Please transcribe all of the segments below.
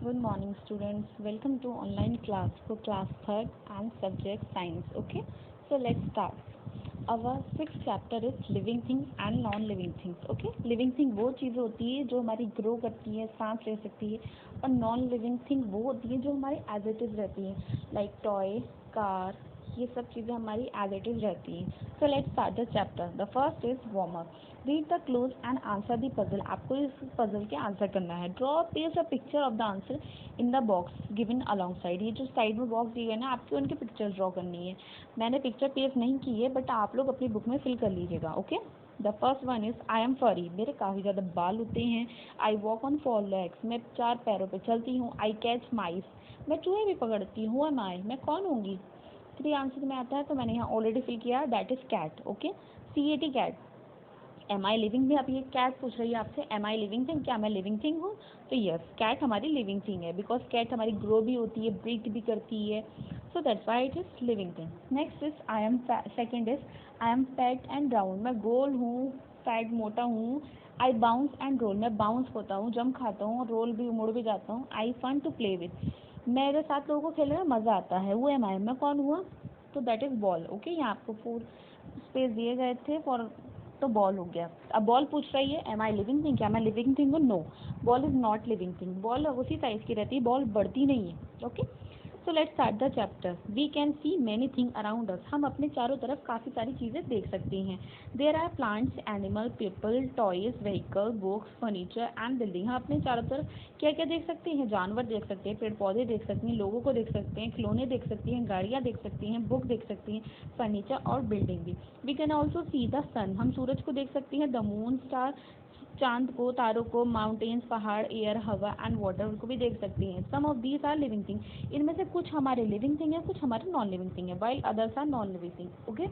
Good morning, students. Welcome to online class for class third and subject science. Okay, so let's start. Our sixth chapter is living things and non-living things. Okay, living thing वो चीज़ होती है जो हमारी grow करती है, सांस ले सकती है, और नॉन लिविंग थिंग वो होती है जो हमारी एज इट इज़ रहती है, लाइक टॉय, कार, ये सब चीज़ें हमारी एज इट इज़ रहती हैं. सो let's start the chapter. The first is warm up. Read the close and answer the puzzle. आपको इस पजल के आंसर करना है. Draw paste a picture of the answer in the box given along side. ये जो side में box दिए गए ना, आपको उनकी पिक्चर ड्रॉ करनी है. मैंने पिक्चर पेस्ट नहीं की है, बट आप लोग अपनी बुक में फिल कर लीजिएगा. Okay. The first one is I M फरी. मेरे काफ़ी ज़्यादा बाल होते हैं. I walk on 4 legs. मैं 4 पैरों पर चलती हूँ. आई कैच माइस. मैं चूहे भी पकड़ती हूँ. एम आई. मैं कौन होंगी. 3 आंसर में आता है, तो मैंने यहाँ ऑलरेडी फिल किया. That is cat. Okay. CAT cat. Am I living में. अब ये कैट पूछ रही है आपसे, एम आई लिविंग थिंग, क्या मैं लिविंग थिंग हूँ. तो यस, कैट हमारी लिविंग थिंग है, बिकॉज कैट हमारी ग्रो भी होती है, ब्रीथ भी करती है. So that's why it is living thing. Next is I am. Second is I am fat and round. मैं गोल हूँ, फैट मोटा हूँ. I bounce and roll. मैं बाउंस होता हूँ, जम खाता हूँ, रोल भी मुड़ भी जाता हूँ. आई फन टू प्ले विथ. मेरे साथ लोगों को खेलने में मज़ा आता है. वो एम आई. मैं कौन हुआ. तो दैट इज़ बॉल. ओके. यहाँ आपको 4 स्पेस दिए गए थे फॉर, तो बॉल हो गया. अब बॉल पूछ रही है, एम आई लिविंग थिंग, क्या मैं लिविंग थिंग हूँ. No, ball is not living thing. Ball उसी साइज की रहती है, बॉल बढ़ती नहीं है. Okay. So let's start the chapter. We can see many thing around us. हम अपने चारों तरफ काफ़ी सारी चीज़ें देख सकते हैं. There are plants, animal, people, toys, vehicle, books, furniture and building. हम अपने चारों तरफ क्या क्या देख सकते हैं. जानवर देख सकते हैं, पेड़ पौधे देख सकते हैं, लोगों को देख सकते हैं, खिलौने देख सकते हैं, गाड़ियाँ देख सकती हैं, बुक देख सकती हैं, फर्नीचर और बिल्डिंग भी. We can also see the sun. हम सूरज को देख सकते हैं, द मून, स्टार, चांद को, तारों को, माउंटेन्स, पहाड़, एयर, हवा एंड वाटर को भी देख सकते हैं. Some of these are living thing. इनमें से कुछ हमारे लिविंग थिंग है, कुछ हमारे नॉन लिविंग थिंग है, while others are non living thing. Okay.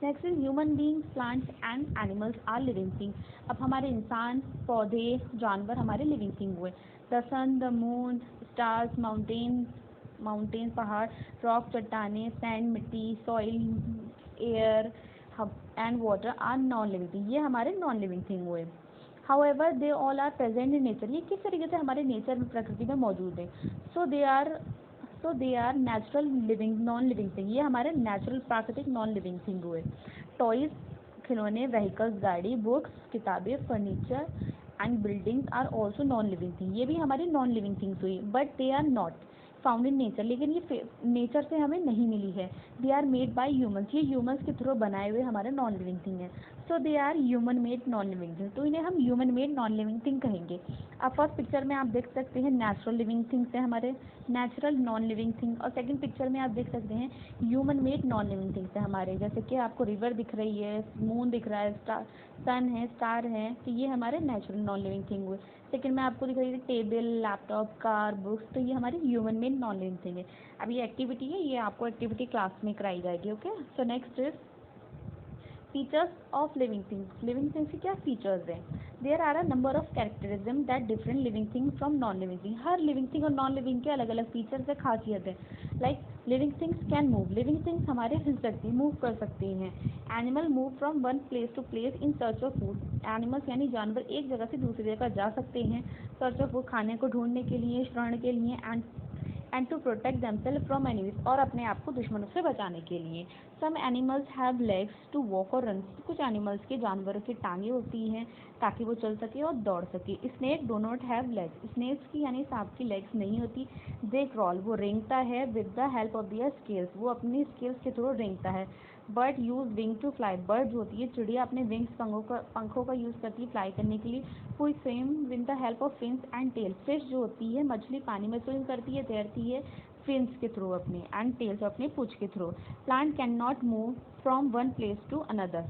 Next is human beings, plants and animals are living thing. अब हमारे इंसान, पौधे, जानवर हमारे लिविंग थिंग हुए. The sun, the moon, stars, mountain, पहाड़, रॉक, चट्टाने, सैंड, मिट्टी, soil, air and water are non living thing. ये हमारे नॉन लिविंग थिंग हुए. However they all are present in nature. ये किस तरीके से हमारे नेचर में, प्रकृति में मौजूद है. So they are natural living non living thing. ये हमारे नेचुरल प्राकृतिक नॉन लिविंग थिंग हुए. टॉयज, खिलौने, व्हीकल्स, गाड़ी, बुक्स, किताबें, furniture and buildings are also non living thing. ये भी हमारी नॉन लिविंग थिंग्स हुई, but they are not found in nature. लेकिन ये नेचर से हमें नहीं मिली है. They are made by humans. ये ह्यूमंस के थ्रू बनाए हुए हमारे नॉन लिविंग थिंग है. So they are human made non living thing. तो इन्हें हम human made non living thing कहेंगे. अब फर्स्ट पिक्चर में आप देख सकते हैं नेचुरल लिविंग थिंग्स है हमारे, नेचुरल नॉन लिविंग थिंग. और सेकंड पिक्चर में आप देख सकते हैं human made non living things है हमारे. जैसे कि आपको रिवर दिख रही है, मून दिख रहा है, सन है, स्टार है, तो ये हमारे नेचुरल नॉन लिविंग थिंग हुए. सेकंड में आपको दिख रही है टेबल, लैपटॉप, कार, बुक्स, तो ये हमारी human made non living thing है. अब ये एक्टिविटी है, ये आपको एक्टिविटी क्लास में कराई जाएगी. Okay. So next is features of living things. Living things के क्या फीचर्स हैं. There are a number of characteristics that different living thing from non living thing. हर लिविंग थिंग और नॉन लिविंग के अलग अलग फीचर्स है, खासियत है. Like living things can move. Living things हमारे हिल सकती, मूव कर सकती हैं. Animal move from one place to place in search of food. Animals यानी जानवर एक जगह से दूसरी जगह जा सकते हैं, सर्च ऑफ फूड, खाने को ढूंढने के लिए, शरण के लिए, and to protect themselves from enemies, और अपने आप को दुश्मनों से बचाने के लिए. Some animals have legs to walk और रन. कुछ एनिमल्स के, जानवरों की टांगे होती हैं ताकि वो चल सके और दौड़ सके. Snake do not have legs. Snakes की यानी सांप की लेग्स नहीं होती. They crawl. वो रेंगता है with the help of their scales. वो अपनी स्केल्स के थ्रू रेंगता है. Bird use wing to fly. Bird जो होती है चिड़िया, अपने विंग्स, पंखों का यूज़ करती है फ्लाई करने के लिए. हुई swim with the help of fins and tail. Fish जो होती है, मछली पानी में स्विम करती है, तैरती है फिन्स के थ्रू अपने, एंड टेल्स अपने पूंछ के through. Plant can not move from one place to another.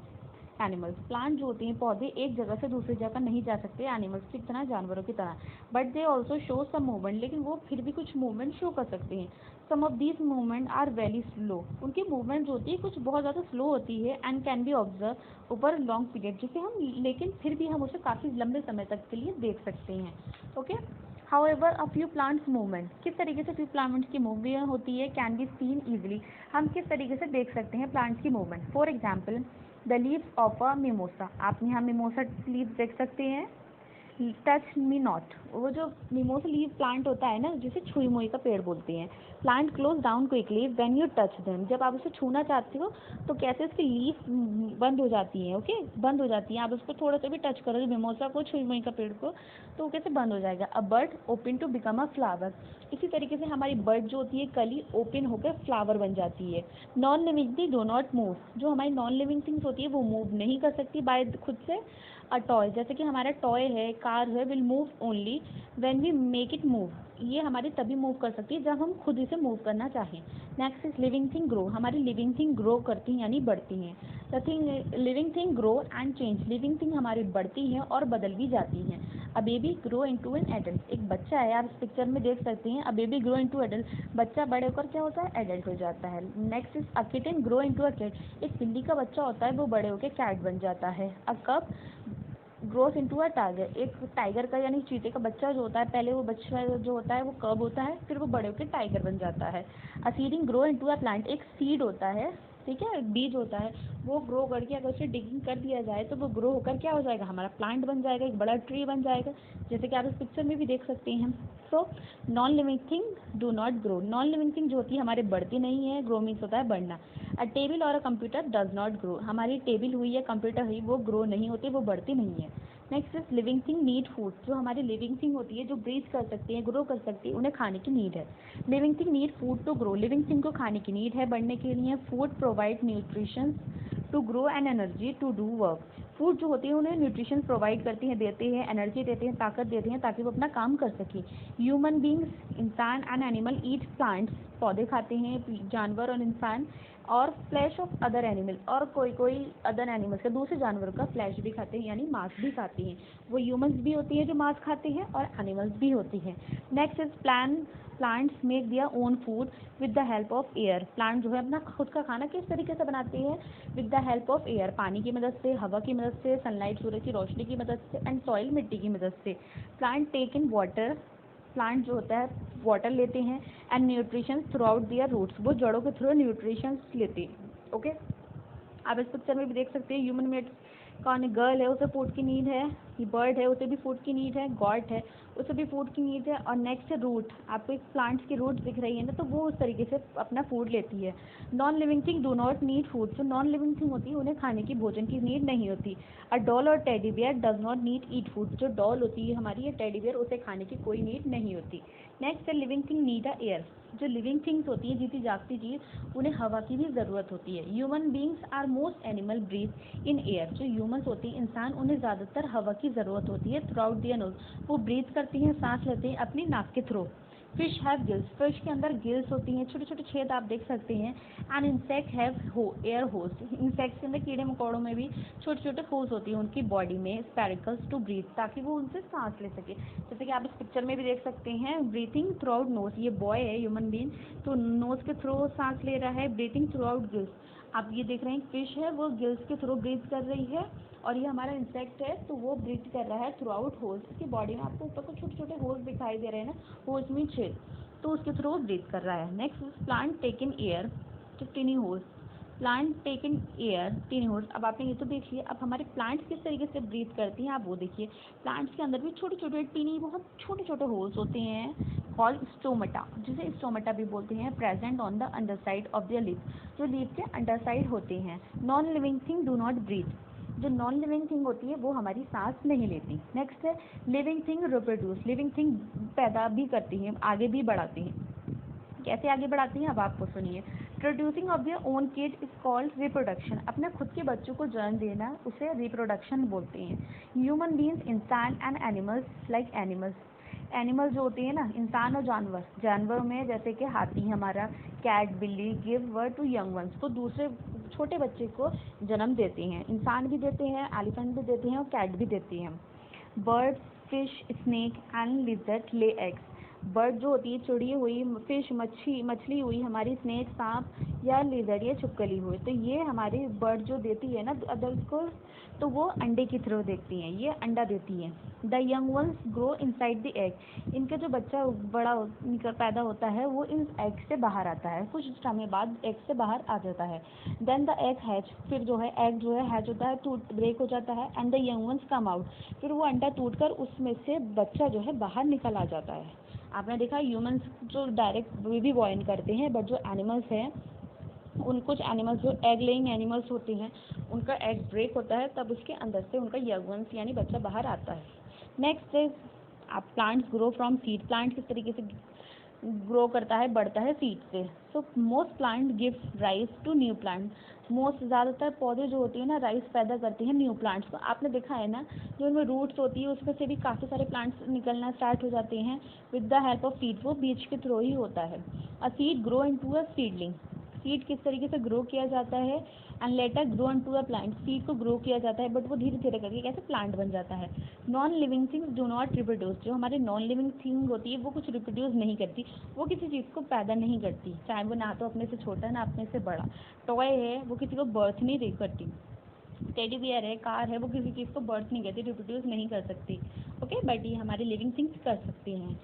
Animals, plant जो होते हैं, पौधे एक जगह से दूसरी जगह नहीं जा सकते एनिमल्स की तरह, जानवरों की तरह. But they also show some movement. लेकिन वो फिर भी कुछ मूवमेंट शो कर सकते हैं. Some of these movement are very slow. उनकी मूवमेंट जो होती है कुछ बहुत ज़्यादा स्लो होती है, and can be observe over long period, जिसे हम, लेकिन फिर भी हम उसे काफ़ी लंबे समय तक के लिए देख सकते हैं. Okay. However a few plants movement. किस तरीके से फ्यू प्लांट्स की मूवमेंट होती है, कैन बी सीन ईजिली. हम किस तरीके से देख सकते हैं प्लांट्स की movement. For example the leaves of a mimosa. आप यहाँ मिमोसा लीव्स देख सकते हैं. टच मी नॉट, वो जो मिमोसा लीफ प्लांट होता है ना, जिसे छुई मुई का पेड़ बोलते हैं। Plant close down quickly when you touch them, जब आप उसे छूना चाहते हो तो कैसे उसकी लीफ बंद हो जाती है, ओके, बंद हो जाती है। आप उसको थोड़ा सा भी टच करोगे मिमोसा को, छुई मुई का पेड़ को, तो वो कैसे बंद हो जाएगा। A bird open to become a flower, इसी तरीके से हमारी बर्ड जो होती है कली ओपन होकर फ्लावर बन जाती है। Non living thing do not move, जो हमारी नॉन लिविंग थिंग्स होती है वो मूव नहीं कर सकती बाय खुद से। अ टॉय, जैसे कि हमारा टॉय है, कार है, will move only when we make it move, ये हमारी तभी मूव कर सकती है जब हम खुद इसे मूव करना चाहें। Next is living thing grow, हमारी लिविंग थिंग ग्रो करती हैं यानी बढ़ती हैं। The thing living thing grow and change, living thing हमारी बढ़ती हैं और बदल भी जाती हैं। A baby grow into an adult, एक बच्चा है, आप इस पिक्चर में देख सकते हैं। A baby grow into adult, बच्चा बड़े होकर क्या होता है, एडल्ट हो जाता है। Next is a kitten grow into a cat, एक बिल्ली का बच्चा होता है वो बड़े होकर कैट बन जाता है। A cup growth into a tiger, एक टाइगर का यानी चीते का बच्चा जो होता है, पहले वो बच्चा जो होता है वो कब होता है, फिर वो बड़े होकर टाइगर बन जाता है। A seeding grow into a plant, एक सीड होता है, ठीक है, बीज होता है, वो ग्रो करके अगर उसे डिगिंग कर दिया जाए तो वो ग्रो होकर क्या हो जाएगा, हमारा प्लांट बन जाएगा, एक बड़ा ट्री बन जाएगा, जैसे कि आप इस पिक्चर में भी देख सकते हैं। So non living thing do not grow, non living thing जो होती है हमारे बढ़ती नहीं है, ग्रो मीन्स होता है बढ़ना। अ टेबल और a computer does not grow, हमारी टेबल हुई या कंप्यूटर हुई वो ग्रो नहीं होती, वो बढ़ती नहीं है। Next is living thing need food, जो हमारी लिविंग थिंग होती है जो ब्रीथ कर सकती है, ग्रो कर सकती है, उन्हें खाने की नीड है। Living thing need food to grow, living thing को खाने की नीड है बढ़ने के लिए। Food provide nutrition to grow and energy to do work, food जो होती है उन्हें न्यूट्रिशन प्रोवाइड करती हैं, देते हैं, एनर्जी देते हैं, ताकत देते हैं ताकि वो अपना काम कर सकें। ह्यूमन बींग्स, इंसान एंड एनिमल ईट प्लांट्स, पौधे खाते हैं जानवर और इंसान, और फ्लैश ऑफ अदर एनिमल, और कोई कोई अदर एनिमल्स का, दूसरे जानवरों का फ्लैश भी खाते हैं यानी मांस भी खाते हैं। वो ह्यूमंस भी होती हैं जो मांस खाते हैं और एनिमल्स भी होती हैं। Next is plants make their own food with the help of air, plant जो है अपना खुद का खाना किस तरीके से बनाते हैं, with the help of air, पानी की मदद से, हवा की मदद से, सनलाइट सूरज की रोशनी की मदद से, एंड सॉइल मिट्टी की मदद से। Plant take in water, plant जो होता है वाटर लेते हैं, and nutrition throughout their roots, वो जड़ों के थ्रू न्यूट्रिशन लेते हैं, ओके। आप इस पिक्चर में भी देख सकते हैं ह्यूमन मेड, कौन गर्ल है उसे फूड की नीड है, ये बर्ड है उसे भी फूड की नीड है, गॉड है उसे भी फूड की नीड है। और नेक्स्ट रूट, आपको एक प्लांट्स की रूट दिख रही है ना, तो वो उस तरीके से अपना फूड लेती है। Non living thing do not need food, जो नॉन लिविंग थिंग होती है उन्हें खाने की भोजन की नीड नहीं होती। अ डॉल और teddy bear does not need eat food, जो डॉल होती है हमारी या टेडी बियर उसे खाने की कोई नीड नहीं होती। नेक्स्ट है living thing need a air, जो लिविंग थिंग्स होती है जीती जागती चीज उन्हें हवा की भी ज़रूरत होती है। Human beings are most animal breathe in air, जो ह्यूमंस होती हैं इंसान उन्हें ज़्यादातर हवा की ज़रूरत होती है थ्रू आउट दियर नोज, वो ब्रीथ करती हैं, सांस लेते हैं अपनी नाक के through. Fish have gills, fish के अंदर गिल्स होती हैं, छोटे छोटे छेद आप देख सकते हैं। And insect have air holes, insects के अंदर कीड़े मकोड़ों में भी छोटे छोटे होल्स होती हैं उनकी बॉडी में, स्पेरिकल्स टू ब्रीथ, ताकि वो उनसे सांस ले सके। जैसे कि आप इस पिक्चर में भी देख सकते हैं, ब्रीथिंग थ्रू आउट नोज, ये बॉय है ह्यूमन बीइंग, तो नोज के थ्रू सांस ले रहा है, ब्रीथिंग थ्रू आउट गिल्स। आप ये देख रहे हैं फिश है वो गिल्स के थ्रू ब्रीथ कर रही है, और ये हमारा इंसेक्ट है तो वो ब्रीथ कर रहा है थ्रू आउट होल्स, इसकी बॉडी में आपको ऊपर को छोटे छोटे होल्स दिखाई दे रहे हैं ना, होल्स में छेद, तो उसके थ्रू वो ब्रीथ कर रहा है। Next plant take in air, तो tiny holes, plant take in air tiny holes. अब आपने ये तो देख लिया, अब हमारे प्लांट्स किस तरीके से ब्रीथ करती हैं आप वो देखिए। प्लांट्स के अंदर भी छोटे छोटे टिनी बहुत छोटे छोटे होल्स होते हैं, कॉल्ड स्टोमेटा, जिसे स्टोमेटा भी बोलते हैं, present on the underside of the leaf, जो लीफ के अंडर साइड होते हैं। Non living thing do not breathe, जो नॉन लिविंग थिंग होती है वो हमारी सांस नहीं लेती। नेक्स्ट है living thing reproduce, living thing पैदा भी करती हैं, आगे भी बढ़ाती हैं। कैसे आगे बढ़ाती हैं अब आपको सुनिए। Producing of their own kid is called reproduction, अपने खुद के बच्चों को जन्म देना उसे रिप्रोडक्शन बोलते हैं। ह्यूमन बीइंग्स, इंसान and animals like animals, animal जो होते हैं ना इंसान और जानवर, जानवरों में जैसे कि हाथी हमारा, कैट बिल्ली, give birth to young ones, तो दूसरे छोटे बच्चे को जन्म देते हैं, इंसान भी देते हैं, एलिफेंट भी देते हैं और कैट भी देती हैं। Birds, fish, snake and lizard lay eggs, bird जो होती है, चिड़ी हुई, फिश मछली हुई, हमारी स्नेक सांप या लेजर या छिपकली हुई, तो ये हमारी बर्ड जो देती है ना अदल्ट को, तो वो अंडे की थ्रू देखती हैं, ये अंडा देती हैं। The young ones grow inside the egg, इनका जो बच्चा बड़ा पैदा होता है वो इन एग से बाहर आता है, कुछ समय बाद एग से बाहर आ जाता है। देन द एग हैच, फिर जो है एग जो है हैच होता है, टूट ब्रेक हो जाता है, and the young ones come out, फिर वो अंडा टूटकर उसमें से बच्चा जो है बाहर निकल आ जाता है। आपने देखा ह्यूमंस जो डायरेक्ट बेबी बॉर्न करते हैं, बट जो एनिमल्स हैं उन कुछ एनिमल्स जो एग लेइंग एनिमल्स होते हैं उनका एग ब्रेक होता है, तब उसके अंदर से उनका यंग वंस यानी बच्चा बाहर आता है। नेक्स्ट इज आप plants grow from seed, plant किस तरीके से ग्रो करता है, बढ़ता है सीड से। So most plant give rise to new plant, most ज़्यादातर पौधे जो होते हैं ना राइस पैदा करते हैं न्यू प्लांट्स को। आपने देखा है ना जो उनमें रूट्स होती है उसमें से भी काफ़ी सारे प्लांट्स निकलना स्टार्ट हो जाते हैं with the help of seed, वो बीज के थ्रू ही होता है। A seed grow into a seedling, seed किस तरीके से ग्रो किया जाता है, and later grow into a plant, seed को ग्रो किया जाता है बट वो धीरे धीरे करके कैसे प्लांट बन जाता है। Non living things do not reproduce, जो हमारी नॉन लिविंग थिंग होती है वो कुछ रिप्रोड्यूस नहीं करती, वो किसी चीज़ को पैदा नहीं करती, चाहे वो ना तो अपने से छोटा ना अपने से बड़ा। टॉय है वो किसी को बर्थ नहीं दे करती, टेडी बियर है, कार है, वो किसी चीज़ को बर्थ नहीं करती, रिप्रोड्यूस नहीं कर सकती। ओके, बट ये हमारी लिविंग थिंग्स कर सकती हैं।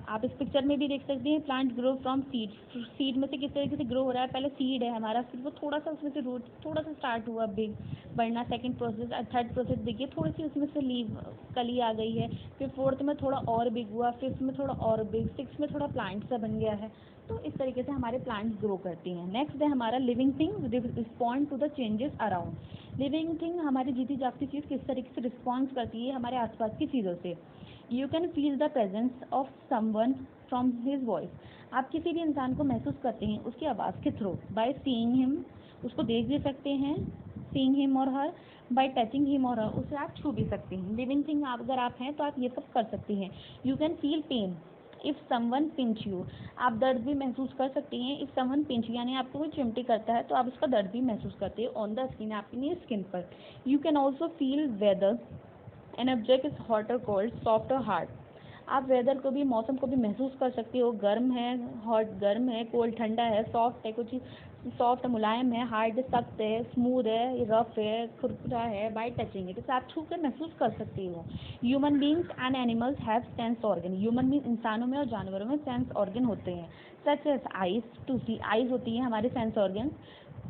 आप इस पिक्चर में भी देख सकते हैं plant grow from seed, seed में से किस तरीके से ग्रो हो रहा है, पहले सीड है हमारा, फिर वो थोड़ा सा उसमें से रूट थोड़ा सा स्टार्ट हुआ बिग बढ़ना, सेकंड प्रोसेस, थर्ड प्रोसेस देखिए थोड़ी सी उसमें से लीव कली आ गई है, फिर फोर्थ में थोड़ा और बिग हुआ, फिफ्थ में थोड़ा और बिग, सिक्स में थोड़ा प्लांट सा बन गया है। तो इस तरीके से हमारे प्लांट्स ग्रो करती हैं। नेक्स्ट है हमारा living thing respond to the changes around, living thing हमारी जीती जागती चीज़ किस तरीके से रिस्पॉन्स करती है हमारे आसपास की चीज़ों से। You can feel the presence of someone from his voice, आप किसी भी इंसान को महसूस करते हैं उसकी आवाज़ के थ्रू। बाय सीइंग हिम, उसको देख भी सकते हैं, सीइंग हिम और हर, बाय टचिंग हिम और हर, उसे आप छू भी सकते हैं। लिविंग थिंग आप अगर आप हैं तो आप ये सब कर सकते हैं। You can feel pain if someone pinch you, आप दर्द भी महसूस कर सकते हैं। इफ़ समवन पिंच यानी आपको कोई चिमटी करता है तो आप उसका दर्द भी महसूस करते हैं ऑन द स्किन, आपकी स्किन पर। You can also feel weather, an object is hot और कोल्ड, सॉफ्ट और हार्ड, आप वेदर को भी मौसम को भी महसूस कर सकते हो, गर्म है हॉट गर्म है, कोल्ड ठंडा है, सॉफ्ट है कुछ सॉफ्ट मुलायम है, हार्ड सख्त है, स्मूथ है, रफ है, खुरखुरा है, बाय टचिंग इट, आप छू कर महसूस कर सकते हो। Human beings and animals have sense organ, human being इंसानों में और जानवरों में सेंस ऑर्गन होते हैं। Such as eyes to see, eyes होती है हमारे सेंस ऑर्गन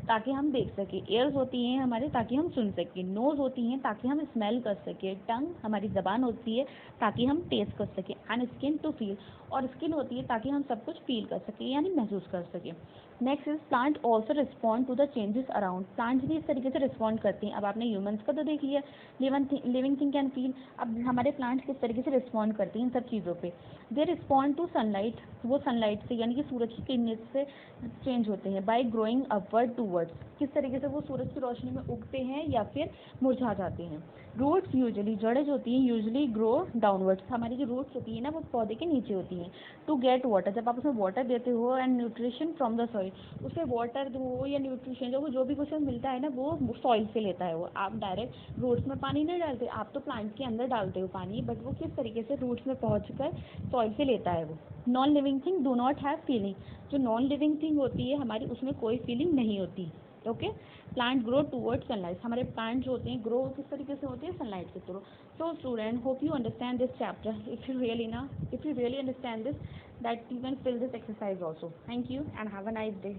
ताकि हम देख सकें, एयर्स होती हैं हमारे ताकि हम सुन सकें, नोज़ होती हैं ताकि हम स्मेल कर सकें, टंग हमारी ज़बान होती है ताकि हम टेस्ट कर सकें, एंड स्किन टू फील, और स्किन होती है ताकि हम सब कुछ फील कर सकें यानी महसूस कर सकें। Next is plant also respond to the changes around, plants भी इस तरीके से रिस्पॉन्ड करती हैं। अब आपने ह्यूमंस का तो देख लिया, लिविंग थिंग कैन फील, अब हमारे प्लांट्स किस तरीके से रिस्पॉन्ड करती हैं इन सब चीज़ों पे। दे रिस्पॉन्ड टू सनलाइट, वो सनलाइट से यानी कि सूरज की किरणें से चेंज होते हैं। बाय ग्रोइंग अपवर्ड टूवर्ड्स, किस तरीके से वो सूरज की रोशनी में उगते हैं या फिर मुरझा जाते हैं। रूट्स यूजुअली, जड़ें जो होती हैं यूजुअली ग्रो डाउनवर्ड्स, हमारी जो रूट्स होती है ना वो पौधे के नीचे होती हैं। टू गेट वाटर, जब आप उसमें वाटर देते हो, and nutrition from the soil, उसे वाटर दो या न्यूट्रिशन जो भी कुछ मिलता है ना वो सॉइल से लेता है। वो आप डायरेक्ट रूट्स में पानी नहीं डालते, आप तो प्लांट के अंदर डालते हो पानी, बट वो किस तरीके से रूट्स में पहुँच कर सॉइल से लेता है वो। Non living thing do not have feeling, जो नॉन लिविंग थिंग होती है हमारी उसमें कोई फीलिंग नहीं होती। Okay, plant grow towards sunlight, हमारे प्लांट जो होते हैं ग्रो किस तरीके से होते हैं सनलाइट के through. So student, hope you understand this chapter, if you really understand this, that you can fill this exercise also. Thank you and have a nice day.